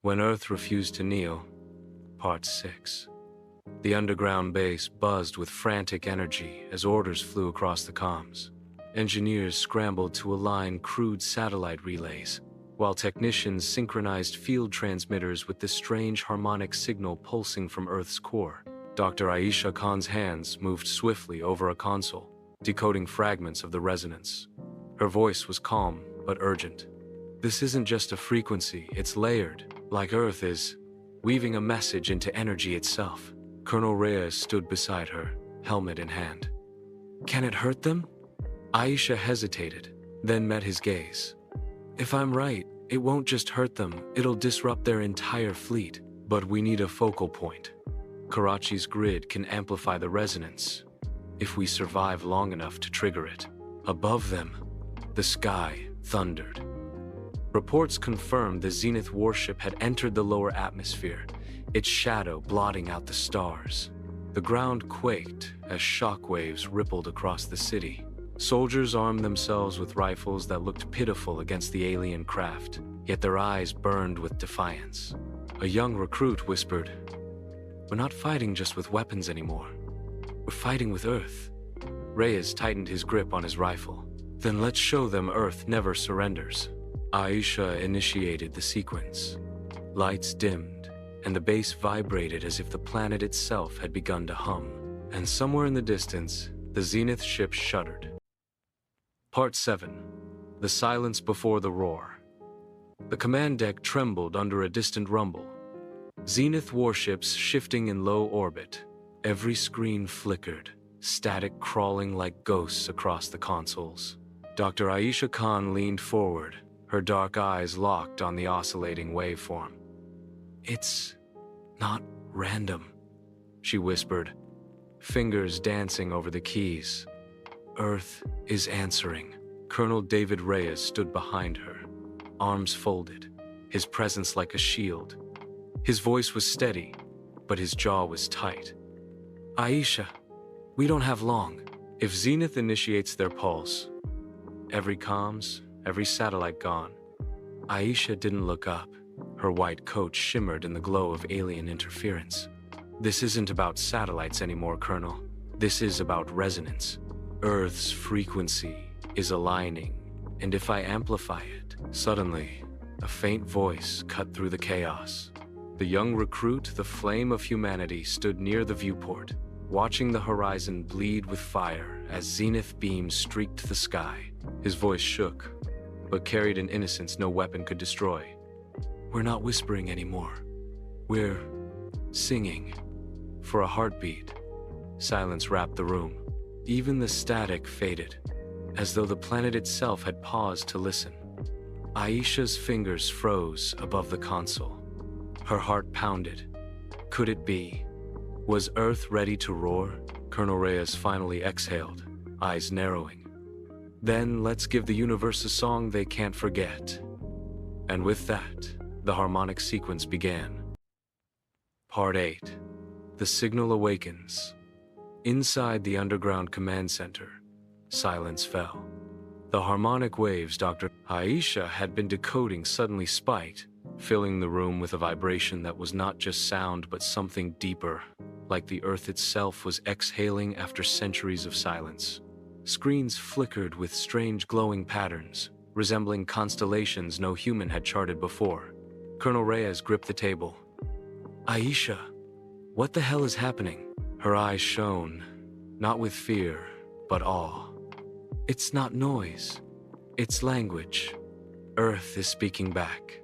When Earth Refused to Kneel, Part 6. The underground base buzzed with frantic energy as orders flew across the comms. Engineers scrambled to align crude satellite relays, while technicians synchronized field transmitters with the strange harmonic signal pulsing from Earth's core. Dr. Aisha Khan's hands moved swiftly over a console, decoding fragments of the resonance. Her voice was calm but urgent. This isn't just a frequency, it's layered, like Earth is, weaving a message into energy itself. Colonel Reyes stood beside her, helmet in hand. Can it hurt them? Aisha hesitated, then met his gaze. If I'm right, it won't just hurt them, it'll disrupt their entire fleet. But we need a focal point. Karachi's grid can amplify the resonance, if we survive long enough to trigger it. Above them, the sky thundered. Reports confirmed the Zenith warship had entered the lower atmosphere, its shadow blotting out the stars. The ground quaked as shockwaves rippled across the city. Soldiers armed themselves with rifles that looked pitiful against the alien craft, yet their eyes burned with defiance. A young recruit whispered, "We're not fighting just with weapons anymore. We're fighting with Earth." Reyes tightened his grip on his rifle. Then let's show them Earth never surrenders. Aisha initiated the sequence. Lights dimmed, and the base vibrated as if the planet itself had begun to hum. And somewhere in the distance, the Zenith ship shuddered. Part 7. The Silence Before the Roar. The command deck trembled under a distant rumble. Zenith warships shifting in low orbit. Every screen flickered, static crawling like ghosts across the consoles. Dr. Aisha Khan leaned forward, her dark eyes locked on the oscillating waveform. "It's not random," she whispered, fingers dancing over the keys. "Earth is answering." Colonel David Reyes stood behind her, arms folded, his presence like a shield. His voice was steady, but his jaw was tight. "Aisha, we don't have long. If Zenith initiates their pulse, every comms, every satellite gone." Aisha didn't look up. Her white coat shimmered in the glow of alien interference. "This isn't about satellites anymore, Colonel. This is about resonance. Earth's frequency is aligning, and if I amplify it..." Suddenly, a faint voice cut through the chaos. The young recruit, the flame of humanity, stood near the viewport, watching the horizon bleed with fire as Zenith beams streaked the sky. His voice shook, but carried an innocence no weapon could destroy. "We're not whispering anymore. We're singing." For a heartbeat, silence wrapped the room. Even the static faded, as though the planet itself had paused to listen. Aisha's fingers froze above the console. Her heart pounded. Could it be? Was Earth ready to roar? Colonel Reyes finally exhaled, eyes narrowing. "Then let's give the universe a song they can't forget." And with that, the harmonic sequence began. Part 8. The Signal Awakens. Inside the underground command center, silence fell. The harmonic waves Dr. Aisha had been decoding suddenly spiked, filling the room with a vibration that was not just sound but something deeper, like the Earth itself was exhaling after centuries of silence. Screens flickered with strange glowing patterns, resembling constellations no human had charted before. Colonel Reyes gripped the table. "Aisha, what the hell is happening?" Her eyes shone, not with fear, but awe. "It's not noise. It's language. Earth is speaking back."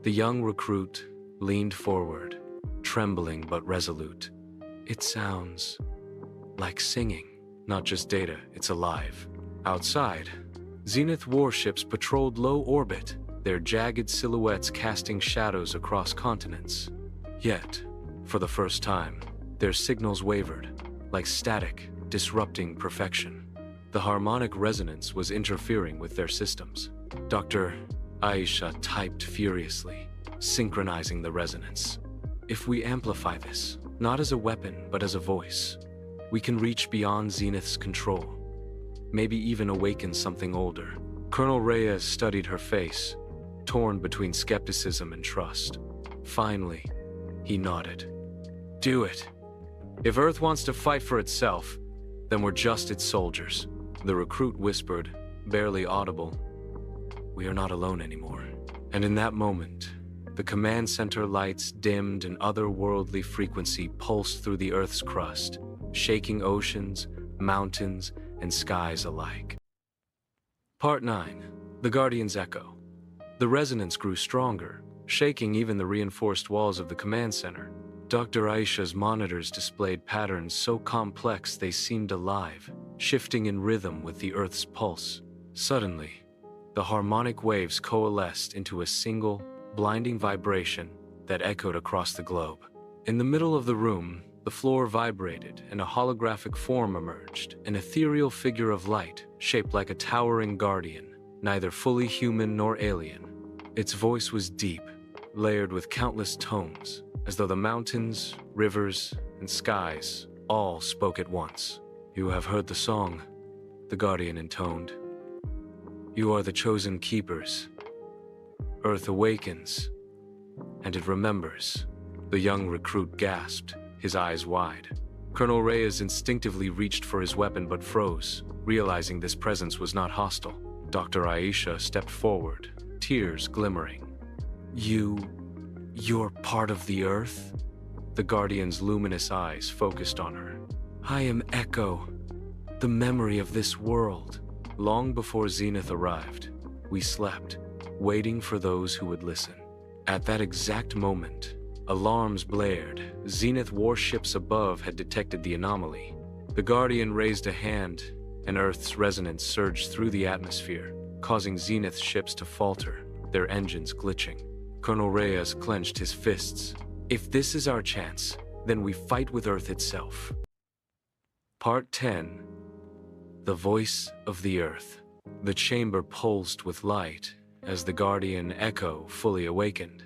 The young recruit leaned forward, trembling but resolute. "It sounds like singing. Not just data, it's alive." Outside, Zenith warships patrolled low orbit, their jagged silhouettes casting shadows across continents. Yet, for the first time, their signals wavered, like static, disrupting perfection. The harmonic resonance was interfering with their systems. Dr. Aisha typed furiously, synchronizing the resonance. "If we amplify this, not as a weapon but as a voice, we can reach beyond Zenith's control. Maybe even awaken something older." Colonel Reyes studied her face, torn between skepticism and trust. Finally, he nodded. Do it. If Earth wants to fight for itself, then we're just its soldiers. The recruit whispered, barely audible. We are not alone anymore. And in that moment, the command center lights dimmed and otherworldly frequency pulsed through the Earth's crust, shaking oceans, mountains, and skies alike. Part 9. The Guardian's Echo. The resonance grew stronger, shaking even the reinforced walls of the command center. Dr. Aisha's monitors displayed patterns so complex they seemed alive, shifting in rhythm with the Earth's pulse. Suddenly, the harmonic waves coalesced into a single, blinding vibration that echoed across the globe. In the middle of the room, the floor vibrated and a holographic form emerged, an ethereal figure of light shaped like a towering guardian, neither fully human nor alien. Its voice was deep, layered with countless tones, as though the mountains, rivers, and skies all spoke at once. You have heard the song, the Guardian intoned. You are the chosen keepers. Earth awakens, and it remembers. The young recruit gasped, his eyes wide. Colonel Reyes instinctively reached for his weapon but froze, realizing this presence was not hostile. Dr. Aisha stepped forward, tears glimmering. You're part of the Earth? The Guardian's luminous eyes focused on her. I am Echo, the memory of this world. Long before Zenith arrived, we slept, waiting for those who would listen. At that exact moment, alarms blared. Zenith warships above had detected the anomaly. The Guardian raised a hand, and Earth's resonance surged through the atmosphere, causing Zenith's ships to falter, their engines glitching. Colonel Reyes clenched his fists. If this is our chance, then we fight with Earth itself. Part 10. The Voice of the Earth. The chamber pulsed with light as the Guardian Echo fully awakened.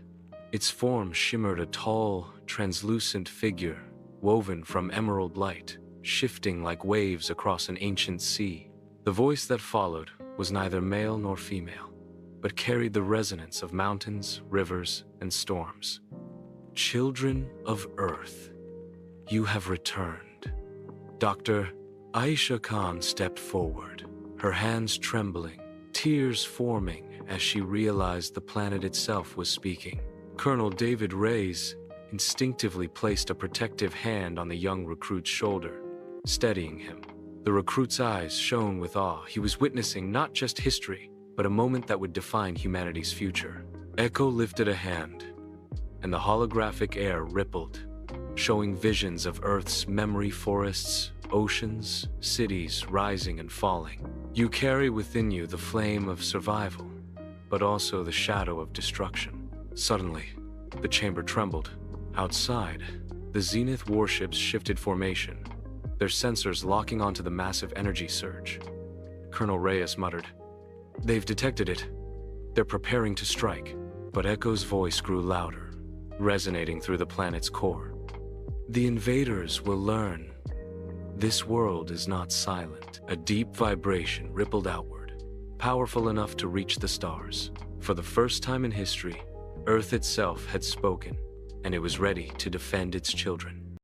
Its form shimmered a tall, translucent figure, woven from emerald light, shifting like waves across an ancient sea. The voice that followed was neither male nor female, but carried the resonance of mountains, rivers, and storms. Children of Earth, you have returned. Dr. Aisha Khan stepped forward, her hands trembling, tears forming as she realized the planet itself was speaking. Colonel David Reyes instinctively placed a protective hand on the young recruit's shoulder, steadying him. The recruit's eyes shone with awe. He was witnessing not just history, but a moment that would define humanity's future. Echo lifted a hand, and the holographic air rippled, showing visions of Earth's memory forests, oceans, cities rising and falling. You carry within you the flame of survival, but also the shadow of destruction. Suddenly, the chamber trembled. Outside, the Zenith warships shifted formation, their sensors locking onto the massive energy surge. Colonel Reyes muttered, "They've detected it. They're preparing to strike." But Echo's voice grew louder, resonating through the planet's core. "The invaders will learn. This world is not silent." A deep vibration rippled outward, powerful enough to reach the stars. For the first time in history, Earth itself had spoken, and it was ready to defend its children.